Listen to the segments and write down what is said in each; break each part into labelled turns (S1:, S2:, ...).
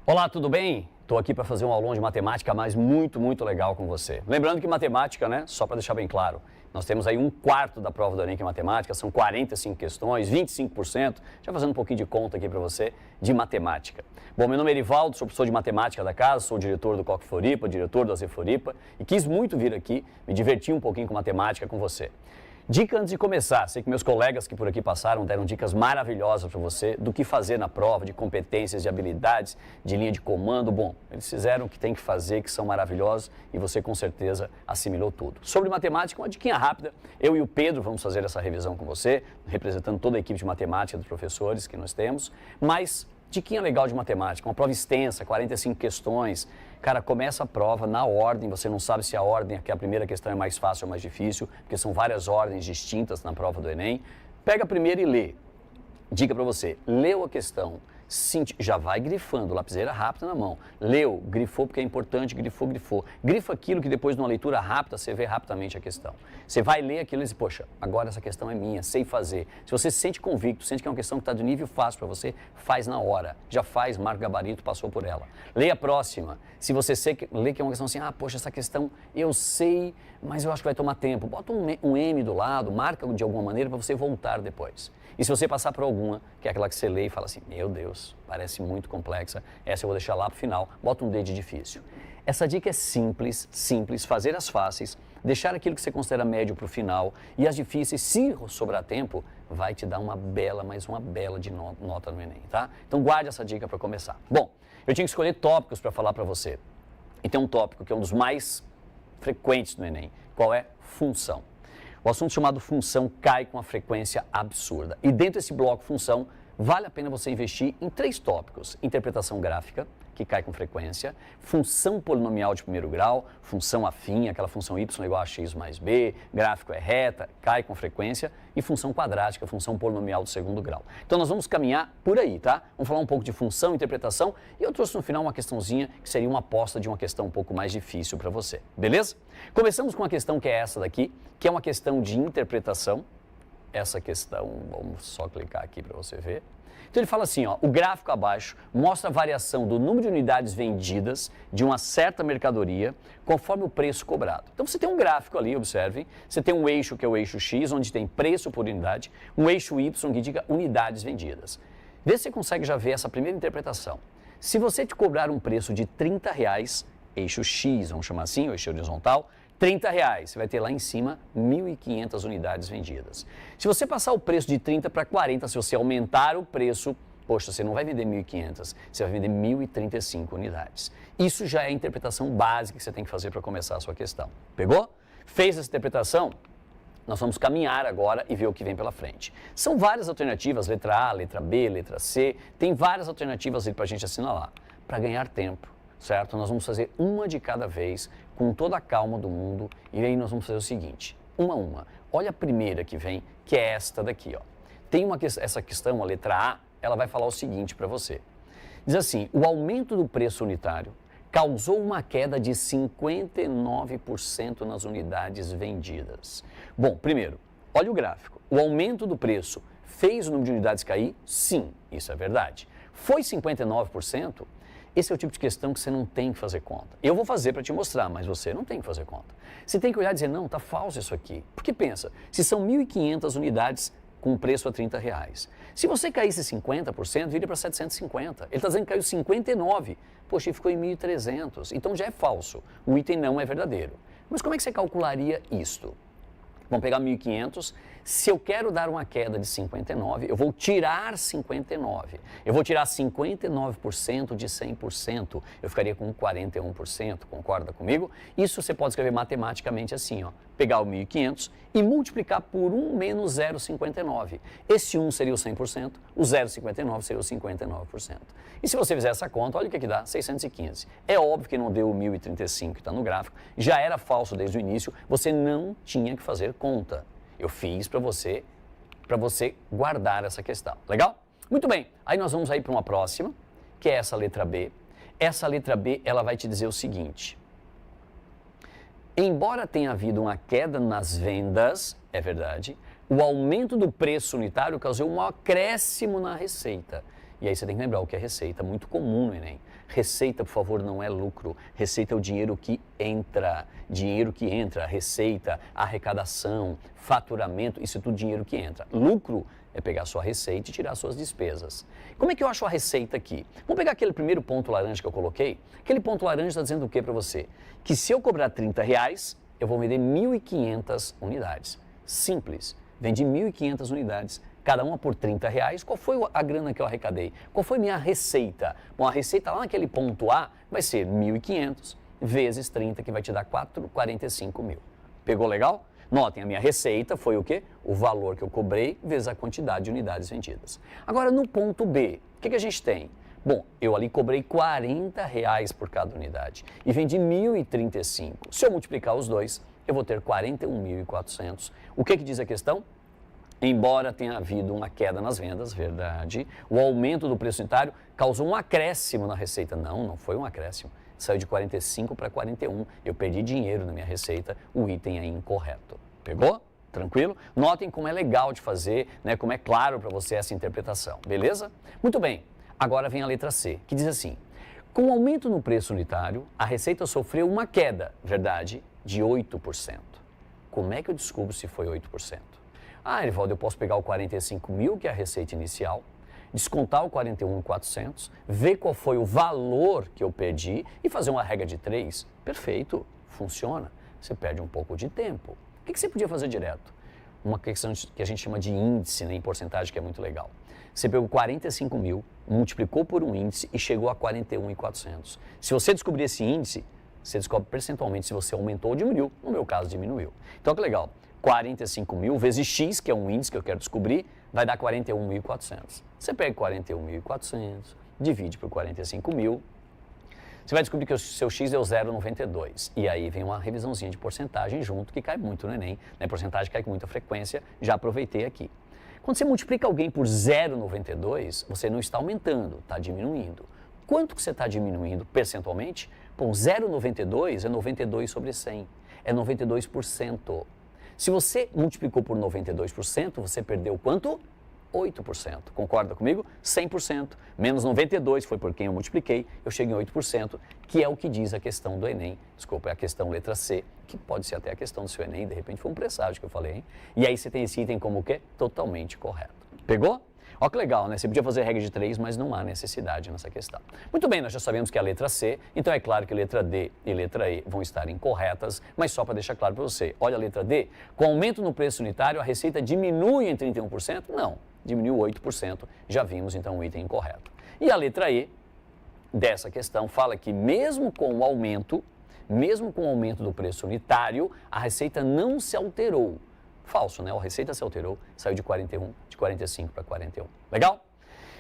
S1: Olá, tudo bem? Estou aqui para fazer um aulão de matemática, mas muito legal com você. Lembrando que matemática, né, só para deixar bem claro, nós temos aí 1/4 da prova do Enem que é matemática, são 45 questões, 25%, já fazendo um pouquinho de conta aqui para você, de matemática. Bom, meu nome é Erivaldo, sou professor de matemática da casa, sou diretor do Coque Floripa, diretor do AZ Floripa, e quis muito vir aqui, me divertir um pouquinho com matemática com você. Dica antes de começar, sei que meus colegas que por aqui passaram deram dicas maravilhosas para você do que fazer na prova, de competências, de habilidades, de linha de comando. Bom, eles fizeram o que tem que fazer, que são maravilhosos e você com certeza assimilou tudo. Sobre matemática, uma diquinha rápida, eu e o Pedro vamos fazer essa revisão com você, representando toda a equipe de matemática dos professores que nós temos, mas diquinha legal de matemática, uma prova extensa, 45 questões. Cara, começa a prova na ordem, você não sabe se a ordem, que a primeira questão é mais fácil ou mais difícil, porque são várias ordens distintas na prova do Enem. Pega a primeira e lê. Dica para você, leu a questão, já vai grifando, lapiseira rápida na mão. Leu, grifou porque é importante, grifou. Grifa aquilo que depois de uma leitura rápida você vê rapidamente a questão. Você vai ler aquilo e diz, poxa, agora essa questão é minha, sei fazer. Se você se sente convicto, sente que é uma questão que está de nível fácil para você, faz na hora. Já faz, marca o gabarito, passou por ela. Leia a próxima. Se você lê que é uma questão assim, poxa, essa questão eu sei, mas eu acho que vai tomar tempo. Bota um M do lado, marca de alguma maneira para você voltar depois. E se você passar por alguma, que é aquela que você lê e fala assim, meu Deus, parece muito complexa, essa eu vou deixar lá para o final, bota um D de difícil. Essa dica é simples, fazer as fáceis, deixar aquilo que você considera médio para o final e as difíceis, se sobrar tempo, vai te dar uma bela de nota no Enem, tá? Então guarde essa dica para começar. Bom, eu tinha que escolher tópicos para falar para você. E tem um tópico que é um dos mais frequentes no Enem. Qual é? Função. O assunto chamado função cai com uma frequência absurda. E dentro desse bloco função, vale a pena você investir em 3 tópicos. Interpretação gráfica, que cai com frequência, função polinomial de primeiro grau, função afim, aquela função y igual a x mais b, gráfico é reta, cai com frequência, e função quadrática, função polinomial do segundo grau. Então nós vamos caminhar por aí, tá? Vamos falar um pouco de função, interpretação, e eu trouxe no final uma questãozinha que seria uma aposta de uma questão um pouco mais difícil para você, beleza? Começamos com uma questão que é essa daqui, que é uma questão de interpretação. Essa questão, vamos só clicar aqui para você ver. Então ele fala assim, ó, o gráfico abaixo mostra a variação do número de unidades vendidas de uma certa mercadoria conforme o preço cobrado. Então você tem um gráfico ali, observem, você tem um eixo que é o eixo X, onde tem preço por unidade, um eixo Y que indica unidades vendidas. Vê se você consegue já ver essa primeira interpretação. Se você te cobrar um preço de R$30, eixo X, vamos chamar assim, o eixo horizontal, R$30, você vai ter lá em cima 1.500 unidades vendidas. Se você passar o preço de 30 para 40, se você aumentar o preço, poxa, você não vai vender 1.500, você vai vender 1.035 unidades. Isso já é a interpretação básica que você tem que fazer para começar a sua questão. Pegou? Fez essa interpretação? Nós vamos caminhar agora e ver o que vem pela frente. São várias alternativas, letra A, letra B, letra C, tem várias alternativas aí para a gente assinalar, para ganhar tempo. Certo? Nós vamos fazer uma de cada vez, com toda a calma do mundo, e aí nós vamos fazer o seguinte, uma a uma. Olha a primeira que vem, que é esta daqui, ó. Tem essa questão, a letra A, ela vai falar o seguinte para você. Diz assim, o aumento do preço unitário causou uma queda de 59% nas unidades vendidas. Bom, primeiro, olha o gráfico. O aumento do preço fez o número de unidades cair? Sim, isso é verdade. Foi 59%? Esse é o tipo de questão que você não tem que fazer conta. Eu vou fazer para te mostrar, mas você não tem que fazer conta. Você tem que olhar e dizer, não, tá falso isso aqui. Porque pensa, se são 1.500 unidades com preço a R$30, se você caísse 50%, viria para 750. Ele está dizendo que caiu 59%. Poxa, e ficou em 1.300. Então já é falso. O item não é verdadeiro. Mas como é que você calcularia isto? Vamos pegar 1.500, se eu quero dar uma queda de 59, eu vou tirar 59. Eu vou tirar 59% de 100%, eu ficaria com 41%, concorda comigo? Isso você pode escrever matematicamente assim, ó. Pegar o 1.500 e multiplicar por 1 menos 0,59. Esse 1 seria o 100%, o 0,59 seria o 59%. E se você fizer essa conta, olha o que dá, 615. É óbvio que não deu o 1.035 que está no gráfico, já era falso desde o início, você não tinha que fazer conta. Eu fiz para você guardar essa questão. Legal? Muito bem. Aí nós vamos aí para uma próxima, que é essa letra B. Essa letra B, ela vai te dizer o seguinte. Embora tenha havido uma queda nas vendas, é verdade, o aumento do preço unitário causou um acréscimo na receita. E aí você tem que lembrar o que é receita, muito comum no Enem. Receita, por favor, não é lucro. Receita é o dinheiro que entra. Dinheiro que entra, receita, arrecadação, faturamento, isso é tudo dinheiro que entra. Lucro é pegar a sua receita e tirar suas despesas. Como é que eu acho a receita aqui? Vamos pegar aquele primeiro ponto laranja que eu coloquei. Aquele ponto laranja está dizendo o que para você? Que se eu cobrar R$30, eu vou vender 1.500 unidades. Simples. Vendi 1.500 unidades. Cada uma por R$30, qual foi a grana que eu arrecadei? Qual foi minha receita? Bom, a receita lá naquele ponto A vai ser 1.500 vezes 30, que vai te dar 45 mil. Pegou legal? Notem, a minha receita foi o quê? O valor que eu cobrei vezes a quantidade de unidades vendidas. Agora, no ponto B, o que a gente tem? Bom, eu ali cobrei R$40 por cada unidade e vendi 1.035. Se eu multiplicar os dois, eu vou ter 41.400. O que diz a questão? Embora tenha havido uma queda nas vendas, verdade, o aumento do preço unitário causou um acréscimo na receita. Não foi um acréscimo. Saiu de 45 para 41. Eu perdi dinheiro na minha receita, o item é incorreto. Pegou? Tranquilo? Notem como é legal de fazer, né? Como é claro para você essa interpretação. Beleza? Muito bem. Agora vem a letra C, que diz assim: com o aumento no preço unitário, a receita sofreu uma queda, verdade, de 8%. Como é que eu descubro se foi 8%? Ah, Erivaldo, eu posso pegar o 45 mil, que é a receita inicial, descontar o 41.400, ver qual foi o valor que eu perdi e fazer uma regra de 3. Perfeito, funciona. Você perde um pouco de tempo. O que você podia fazer direto? Uma questão que a gente chama de índice, né, em porcentagem, que é muito legal. Você pegou 45 mil, multiplicou por um índice e chegou a 41.400. Se você descobrir esse índice, você descobre percentualmente se você aumentou ou diminuiu. No meu caso, diminuiu. Então, que legal. 45 mil vezes X, que é um índice que eu quero descobrir, vai dar 41.400. Você pega 41.400, divide por 45 mil, você vai descobrir que o seu X deu 0,92. E aí vem uma revisãozinha de porcentagem junto, que cai muito no Enem, né? Porcentagem cai com muita frequência, já aproveitei aqui. Quando você multiplica alguém por 0,92, você não está aumentando, está diminuindo. Quanto que você está diminuindo percentualmente? Bom, 0,92 é 92 sobre 100, é 92%. Se você multiplicou por 92%, você perdeu quanto? 8%. Concorda comigo? 100%. Menos 92 foi por quem eu multipliquei, eu cheguei em 8%, que é o que diz a questão do Enem. Desculpa, é a questão letra C, que pode ser até a questão do seu Enem, de repente foi um presságio que eu falei, hein? E aí você tem esse item como o quê? Totalmente correto. Pegou? Olha que legal, né? Você podia fazer regra de 3, mas não há necessidade nessa questão. Muito bem, nós já sabemos que é a letra C, então é claro que a letra D e letra E vão estar incorretas, mas só para deixar claro para você, olha a letra D, com aumento no preço unitário, a receita diminui em 31%? Não, diminuiu 8%, já vimos então o item incorreto. E a letra E dessa questão fala que mesmo com o aumento do preço unitário, a receita não se alterou. Falso, né? A receita se alterou, saiu de 45 para 41. Legal?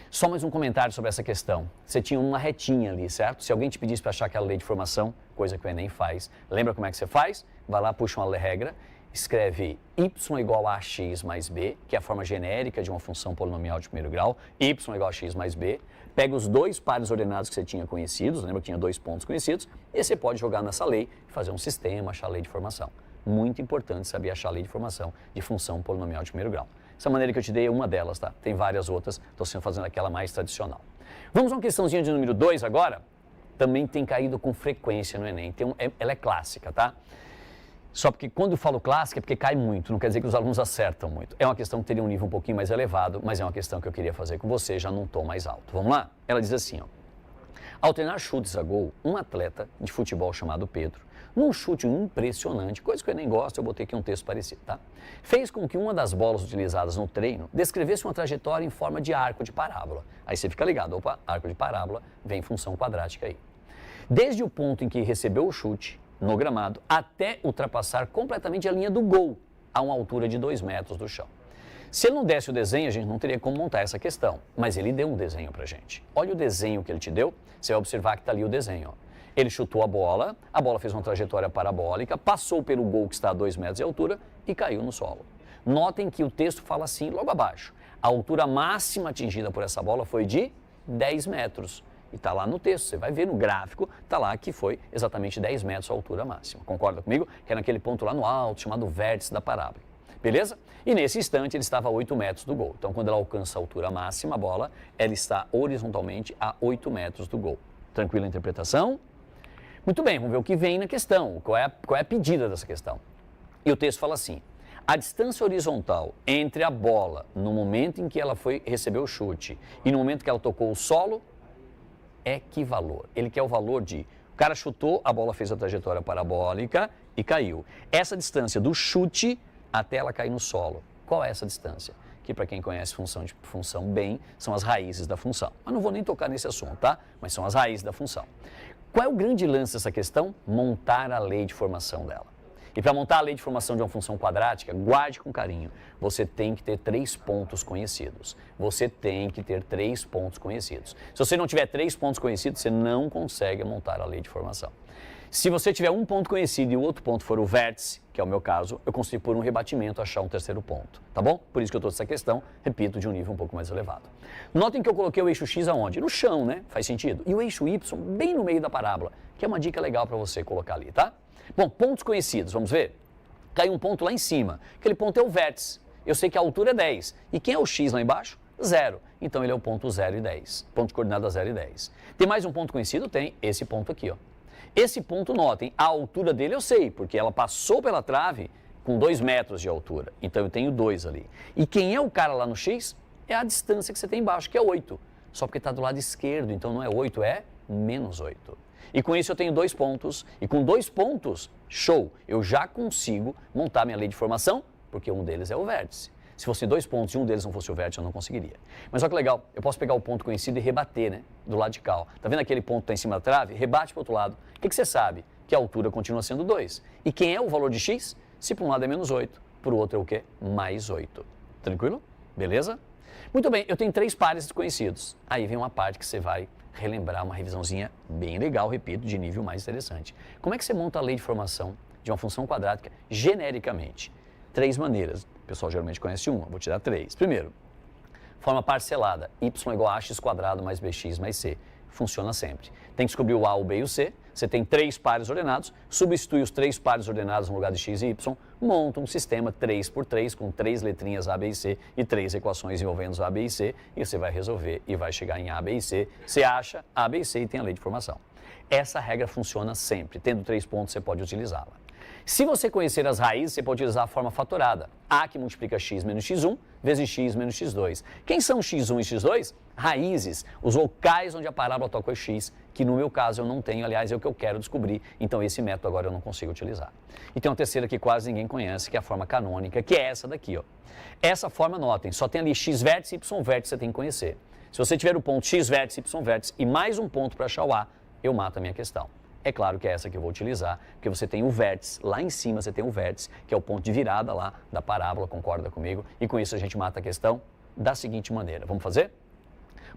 S1: Só mais um comentário sobre essa questão. Você tinha uma retinha ali, certo? Se alguém te pedisse para achar aquela lei de formação, coisa que o Enem faz, lembra como é que você faz? Vai lá, puxa uma regra, escreve y igual a x mais b, que é a forma genérica de uma função polinomial de primeiro grau, y igual a x mais b, pega os dois pares ordenados que você tinha conhecidos, lembra que tinha dois pontos conhecidos, e você pode jogar nessa lei, fazer um sistema, achar a lei de formação. Muito importante saber achar a lei de formação de função polinomial de primeiro grau. Essa maneira que eu te dei é uma delas, tá? Tem várias outras, estou fazendo aquela mais tradicional. Vamos a uma questãozinha de número 2 agora? Também tem caído com frequência no Enem, ela é clássica, tá? Só porque quando eu falo clássica é porque cai muito, não quer dizer que os alunos acertam muito. É uma questão que teria um nível um pouquinho mais elevado, mas é uma questão que eu queria fazer com você já num tom mais alto. Vamos lá? Ela diz assim, ó. Ao treinar chutes a gol, um atleta de futebol chamado Pedro, num chute impressionante, coisa que eu nem gosto, eu botei aqui um texto parecido, tá? Fez com que uma das bolas utilizadas no treino descrevesse uma trajetória em forma de arco de parábola. Aí você fica ligado, opa, arco de parábola, vem função quadrática aí. Desde o ponto em que recebeu o chute, no gramado, até ultrapassar completamente a linha do gol, a uma altura de 2 metros do chão. Se ele não desse o desenho, a gente não teria como montar essa questão, mas ele deu um desenho pra gente. Olha o desenho que ele te deu, você vai observar que está ali o desenho, ó. Ele chutou a bola fez uma trajetória parabólica, passou pelo gol que está a 2 metros de altura e caiu no solo. Notem que o texto fala assim, logo abaixo, a altura máxima atingida por essa bola foi de 10 metros. E está lá no texto, você vai ver no gráfico, está lá que foi exatamente 10 metros a altura máxima. Concorda comigo? Que é naquele ponto lá no alto, chamado vértice da parábola. beleza? E nesse instante ele estava a 8 metros do gol. Então quando ela alcança a altura máxima, a bola, ela está horizontalmente a 8 metros do gol. Tranquila a interpretação? Muito bem, vamos ver o que vem na questão, qual é a pedida dessa questão. E o texto fala assim: a distância horizontal entre a bola no momento em que ela recebeu o chute e no momento que ela tocou o solo é que valor? Ele quer o valor de, o cara chutou, a bola fez a trajetória parabólica e caiu. Essa distância do chute até ela cair no solo, qual é essa distância? Que para quem conhece função bem, são as raízes da função. Mas não vou nem tocar nesse assunto, tá? Mas são as raízes da função. Qual é o grande lance dessa questão? Montar a lei de formação dela. E para montar a lei de formação de uma função quadrática, guarde com carinho, você tem que ter 3 pontos conhecidos. Você tem que ter 3 pontos conhecidos. Se você não tiver 3 pontos conhecidos, você não consegue montar a lei de formação. Se você tiver um ponto conhecido e o outro ponto for o vértice, que é o meu caso, eu consigo por um rebatimento achar um terceiro ponto, tá bom? Por isso que eu trouxe essa questão, repito, de um nível um pouco mais elevado. Notem que eu coloquei o eixo X aonde? No chão, né? Faz sentido. E o eixo Y bem no meio da parábola, que é uma dica legal para você colocar ali, tá? Bom, pontos conhecidos, vamos ver? Cai um ponto lá em cima, aquele ponto é o vértice. Eu sei que a altura é 10. E quem é o X lá embaixo? 0. Então ele é o ponto 0 e 10. Ponto de coordenada 0 e 10. Tem mais um ponto conhecido? Tem esse ponto aqui, ó. Esse ponto, notem, a altura dele eu sei, porque ela passou pela trave com 2 metros de altura. Então eu tenho 2 ali. E quem é o cara lá no X? É a distância que você tem embaixo, que é 8. Só porque está do lado esquerdo, então não é 8, é menos 8. E com isso eu tenho 2 pontos. E com 2 pontos, show, eu já consigo montar minha lei de formação, porque um deles é o vértice. Se fosse 2 pontos e um deles não fosse o vértice, eu não conseguiria. Mas olha que legal, eu posso pegar o ponto conhecido e rebater, né? Do lado de cá, ó. Tá vendo aquele ponto que está em cima da trave? Rebate para o outro lado. O que você sabe? Que a altura continua sendo 2. E quem é o valor de X? Se para um lado é menos 8, para o outro é o quê? Mais 8. Tranquilo? Beleza? Muito bem, eu tenho 3 pares desconhecidos. Aí vem uma parte que você vai relembrar, uma revisãozinha bem legal, repito, de nível mais interessante. Como é que você monta a lei de formação de uma função quadrática genericamente? 3 maneiras. O pessoal geralmente conhece uma, vou te dar 3. Primeiro, forma parcelada, y igual a x² mais bx mais c. Funciona sempre. Tem que descobrir o a, o b e o c. Você tem 3 pares ordenados, substitui os 3 pares ordenados no lugar de x e y, monta um sistema 3×3 com 3 letrinhas a, b e c e 3 equações envolvendo os a, b e c, e você vai resolver e vai chegar em a, b e c. Você acha a, b e c e tem a lei de formação. Essa regra funciona sempre. Tendo 3 pontos, você pode utilizá-la. Se você conhecer as raízes, você pode utilizar a forma fatorada. A que multiplica x menos x1 vezes x menos x2. Quem são x1 e x2? Raízes, os locais onde a parábola toca o x, que no meu caso eu não tenho, aliás, é o que eu quero descobrir. Então esse método agora eu não consigo utilizar. E tem uma terceira que quase ninguém conhece, que é a forma canônica, que é essa daqui, ó. Essa forma, notem, só tem ali x vértice e y vértice, você tem que conhecer. Se você tiver o ponto x vértice, y vértice e mais um ponto para achar o a, eu mato a minha questão. É claro que é essa que eu vou utilizar, porque você tem o vértice, lá em cima você tem o vértice, que é o ponto de virada lá da parábola, concorda comigo? E com isso a gente mata a questão da seguinte maneira. Vamos fazer?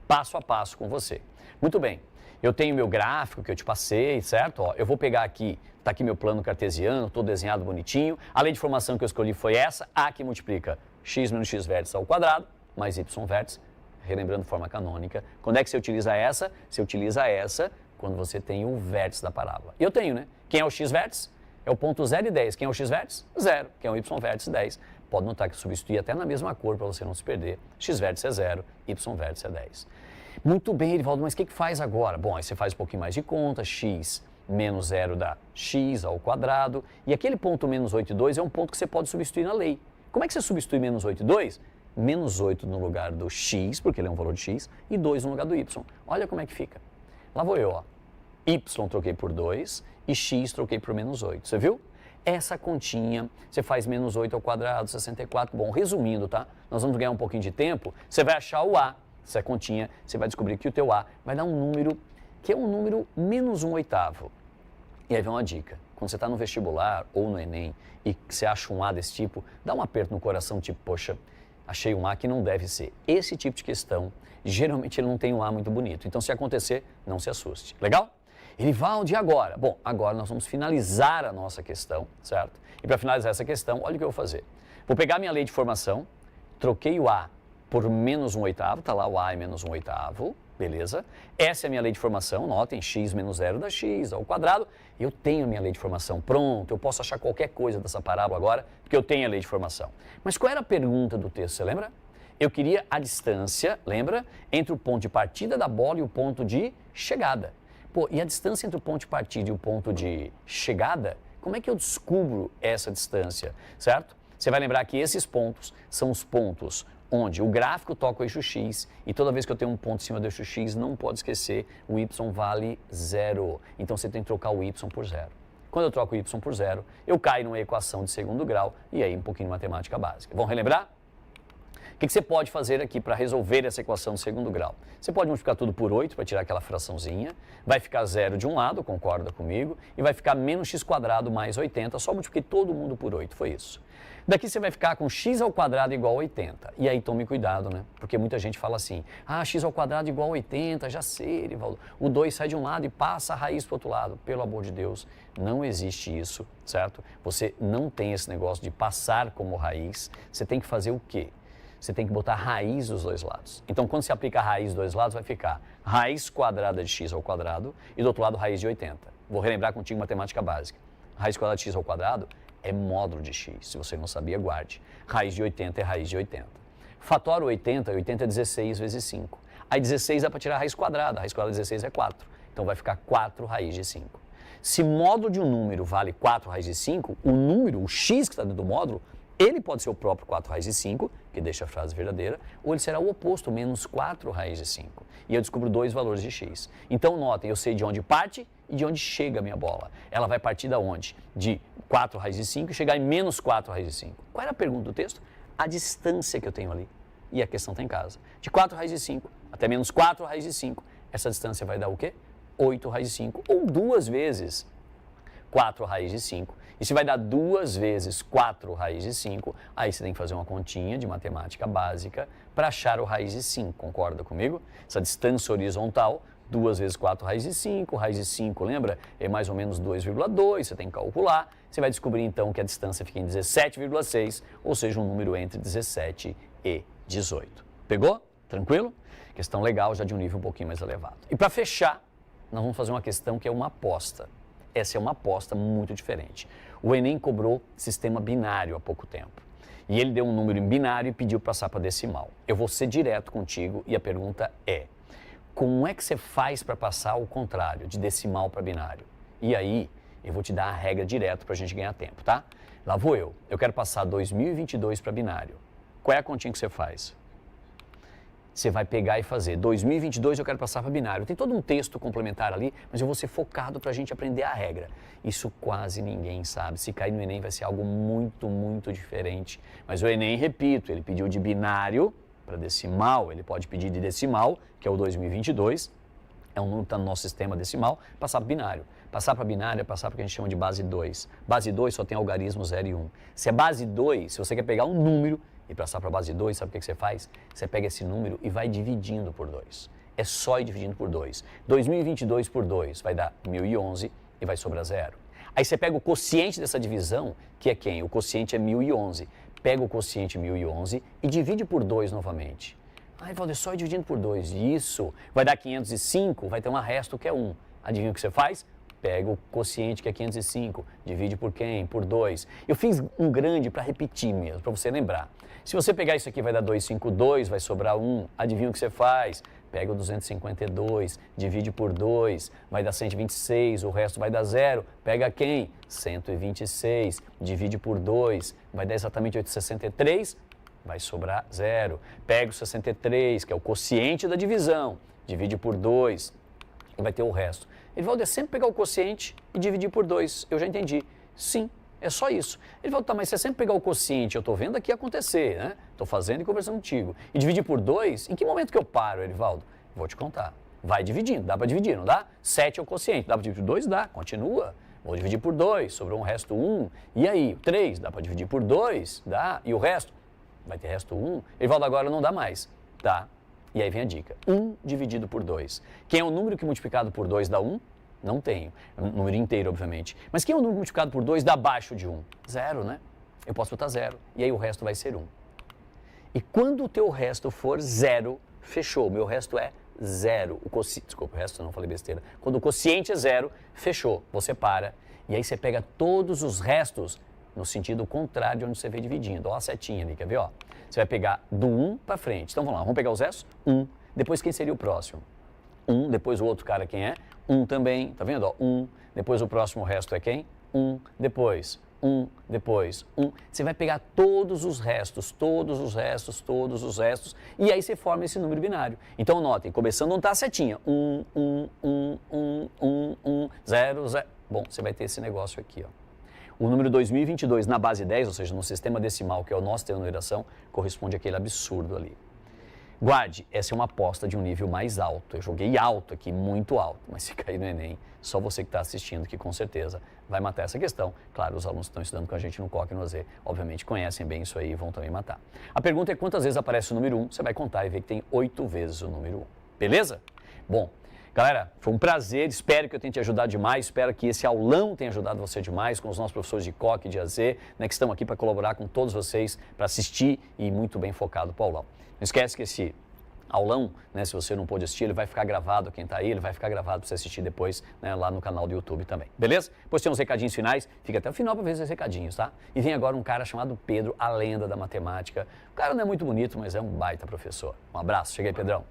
S1: Passo a passo com você. Muito bem, eu tenho meu gráfico que eu te passei, certo? Ó, eu vou pegar aqui, está aqui meu plano cartesiano, todo desenhado bonitinho. A lei de formação que eu escolhi foi essa, a que multiplica x menos x vértice ao quadrado, mais y vértice, relembrando forma canônica. Quando é que você utiliza essa? Você utiliza essa quando você tem o vértice da parábola. E eu tenho, né? Quem é o x vértice? É o ponto 0 e 10. Quem é o x vértice? 0. Quem é o y vértice? 10. Pode notar que substitui até na mesma cor para você não se perder. X vértice é 0, y vértice é 10. Muito bem, Erivaldo, mas o que faz agora? Bom, aí você faz um pouquinho mais de conta, x menos 0 dá x ao quadrado, e aquele ponto menos 8 e 2 é um ponto que você pode substituir na lei. Como é que você substitui menos 8 e 2? Menos 8 no lugar do x, porque ele é um valor de x, e 2 no lugar do y. Olha como é que fica. Lá vou eu, ó. Y troquei por 2 e x troquei por menos 8. Você viu? Essa continha, você faz menos 8 ao quadrado, 64. Bom, resumindo, tá? Nós vamos ganhar um pouquinho de tempo. Você vai achar o a, essa continha, você vai descobrir que o teu a vai dar um número que é um número menos 1/8. E aí vem uma dica. Quando você está no vestibular ou no Enem e você acha um a desse tipo, dá um aperto no coração, tipo, poxa, achei um a que não deve ser. Esse tipo de questão, geralmente ele não tem um a muito bonito. Então, se acontecer, não se assuste. Legal? Erivaldo, e agora? Bom, agora nós vamos finalizar a nossa questão, certo? E para finalizar essa questão, olha o que eu vou fazer. Vou pegar minha lei de formação, troquei o a por menos 1/8, está lá o A é menos 1/8, beleza? Essa é a minha lei de formação, notem, x menos 0 dá x ao quadrado. Eu tenho a minha lei de formação, pronto, eu posso achar qualquer coisa dessa parábola agora, porque eu tenho a lei de formação. Mas qual era a pergunta do texto, você lembra? Eu queria a distância, lembra? Entre o ponto de partida da bola e o ponto de chegada. Pô, e a distância entre o ponto de partida e o ponto de chegada, como é que eu descubro essa distância, certo? Você vai lembrar que esses pontos são os pontos onde o gráfico toca o eixo x e toda vez que eu tenho um ponto em cima do eixo x, não pode esquecer, o y vale 0. Então você tem que trocar o y por 0. Quando eu troco o y por 0, eu caio numa equação de segundo grau e aí um pouquinho de matemática básica. Vamos relembrar? O que você pode fazer aqui para resolver essa equação de segundo grau? Você pode multiplicar tudo por 8 para tirar aquela fraçãozinha, vai ficar 0 de um lado, concorda comigo, e vai ficar menos x² mais 80, só multipliquei todo mundo por 8, foi isso. Daqui você vai ficar com x² igual a 80. E aí tome cuidado, né? Porque muita gente fala assim, x² igual a 80, já sei, Erivaldo. O 2 sai de um lado e passa a raiz para o outro lado. Pelo amor de Deus, não existe isso, certo? Você não tem esse negócio de passar como raiz. Você tem que fazer o quê? Você tem que botar raiz dos dois lados. Então, quando você aplica a raiz dos dois lados, vai ficar raiz quadrada de x ao quadrado e do outro lado raiz de 80. Vou relembrar contigo matemática básica. Raiz quadrada de x ao quadrado é módulo de x. Se você não sabia, guarde. Raiz de 80 é raiz de 80. Fatora 80, 80 é 16 vezes 5. Aí 16 é para tirar a raiz quadrada de 16 é 4. Então vai ficar 4 raiz de 5. Se módulo de um número vale 4 raiz de 5, o número, o x que está dentro do módulo, ele pode ser o próprio 4 raiz de 5, que deixa a frase verdadeira, ou ele será o oposto, menos 4 raiz de 5. E eu descubro dois valores de x. Então, notem, eu sei de onde parte e de onde chega a minha bola. Ela vai partir da onde? De 4 raiz de 5 e chegar em menos 4 raiz de 5. Qual era a pergunta do texto? A distância que eu tenho ali. E a questão está em casa. De 4 raiz de 5 até menos 4 raiz de 5, essa distância vai dar o quê? 8 raiz de 5, ou 2 vezes 4 raiz de 5. E se vai dar 2 vezes 4 raiz de 5, aí você tem que fazer uma continha de matemática básica para achar o raiz de 5, concorda comigo? Essa distância horizontal, 2 vezes 4 raiz de 5, lembra? É mais ou menos 2,2, você tem que calcular. Você vai descobrir então que a distância fica em 17,6, ou seja, um número entre 17 e 18. Pegou? Tranquilo? Questão legal, já de um nível um pouquinho mais elevado. E para fechar, nós vamos fazer uma questão que é uma aposta. Essa é uma aposta muito diferente. O Enem cobrou sistema binário há pouco tempo. E ele deu um número em binário e pediu para passar para decimal. Eu vou ser direto contigo e a pergunta é: como é que você faz para passar ao contrário, de decimal para binário? E aí, eu vou te dar a regra direto para a gente ganhar tempo, tá? Lá vou eu. Eu quero passar 2022 para binário. Qual é a continha que você faz? Você vai pegar e fazer 2022 eu quero passar para binário. Tem todo um texto complementar ali, mas eu vou ser focado para a gente aprender a regra. Isso quase ninguém sabe. Se cair no Enem vai ser algo muito, muito diferente. Mas o Enem, repito, ele pediu de binário para decimal, ele pode pedir de decimal, que é o 2022, é um número que está no nosso sistema decimal, passar para binário. Passar para binário é passar para o que a gente chama de base 2. Base 2 só tem algarismo 0 e 1. Se é base 2, se você quer pegar um número e passar para a base 2, sabe o que você faz? Você pega esse número e vai dividindo por 2. É só ir dividindo por 2. 2022 por 2 vai dar 1011 e vai sobrar 0. Aí você pega o quociente dessa divisão, que é quem? O quociente é 1011. Pega o quociente 1011 e divide por 2 novamente. Valdir, só ir dividindo por 2. Isso vai dar 505, vai ter um resto que é 1. Adivinha o que você faz? Pega o quociente que é 505, divide por quem? Por 2. Eu fiz um grande para repetir mesmo, para você lembrar. Se você pegar isso aqui vai dar 252, vai sobrar 1. Adivinha o que você faz? Pega o 252, divide por 2, vai dar 126, o resto vai dar 0. Pega quem? 126, divide por 2, vai dar exatamente 863, vai sobrar 0. Pega o 63, que é o quociente da divisão, divide por 2, e vai ter o resto. Erivaldo, é sempre pegar o quociente e dividir por 2. Eu já entendi. Sim, é só isso. Erivaldo, tá, mas se é sempre pegar o quociente, eu estou vendo aqui acontecer, né? Estou fazendo e conversando contigo. E dividir por 2, em que momento que eu paro, Erivaldo? Vou te contar. Vai dividindo, dá para dividir, não dá? 7 é o quociente, dá para dividir por 2? Dá, continua. Vou dividir por 2, sobrou um resto 1. E aí, 3, dá para dividir por 2? Dá. E o resto? Vai ter resto 1. Erivaldo, agora não dá mais. Tá. E aí vem a dica, 1 dividido por 2. Quem é o número que multiplicado por 2 dá 1? Não tenho. É um número inteiro, obviamente. Mas quem é o número multiplicado por 2 dá abaixo de 1? 0, né? Eu posso botar 0. E aí o resto vai ser 1. E quando o teu resto for zero, fechou. O meu resto é zero. Desculpa, o resto não, falei besteira. Quando o quociente é zero, fechou. Você para. E aí você pega todos os restos no sentido contrário de onde você veio dividindo. Ó a setinha ali, quer ver? Ó? Você vai pegar do 1 para frente. Então vamos lá, vamos pegar os restos? 1. Depois quem seria o próximo? 1. Depois o outro cara quem é? 1 também. Tá vendo? Ó, 1. Depois o próximo resto é quem? 1. Depois 1, depois 1. Você vai pegar todos os restos, todos os restos, todos os restos, e aí você forma esse número binário. Então notem, começando onde está a setinha, 1, 1, 1, 1, 1, 1, 0, 0. Bom, você vai ter esse negócio aqui, ó. O número 2022 na base 10, ou seja, no sistema decimal, que é o nosso ter numeração, corresponde àquele absurdo ali. Guarde, essa é uma aposta de um nível mais alto. Eu joguei alto aqui, muito alto, mas se cair no Enem, só você que está assistindo, que com certeza vai matar essa questão. Claro, os alunos que estão estudando com a gente no COC e no AZ, obviamente conhecem bem isso aí e vão também matar. A pergunta é quantas vezes aparece o número 1, você vai contar e ver que tem 8 vezes o número 1. Beleza? Bom, galera, foi um prazer, espero que eu tenha te ajudado demais, espero que esse aulão tenha ajudado você demais com os nossos professores de COC e de AZ, né, que estão aqui para colaborar com todos vocês, para assistir e muito bem focado para o aulão. Não esquece que esse aulão, né, se você não pôde assistir, ele vai ficar gravado, quem está aí, ele vai ficar gravado para você assistir depois, né, lá no canal do YouTube também, beleza? Depois tem uns recadinhos finais, fica até o final para ver esses recadinhos, tá? E vem agora um cara chamado Pedro, a lenda da matemática. O cara não é muito bonito, mas é um baita professor. Um abraço, chega aí, Pedrão.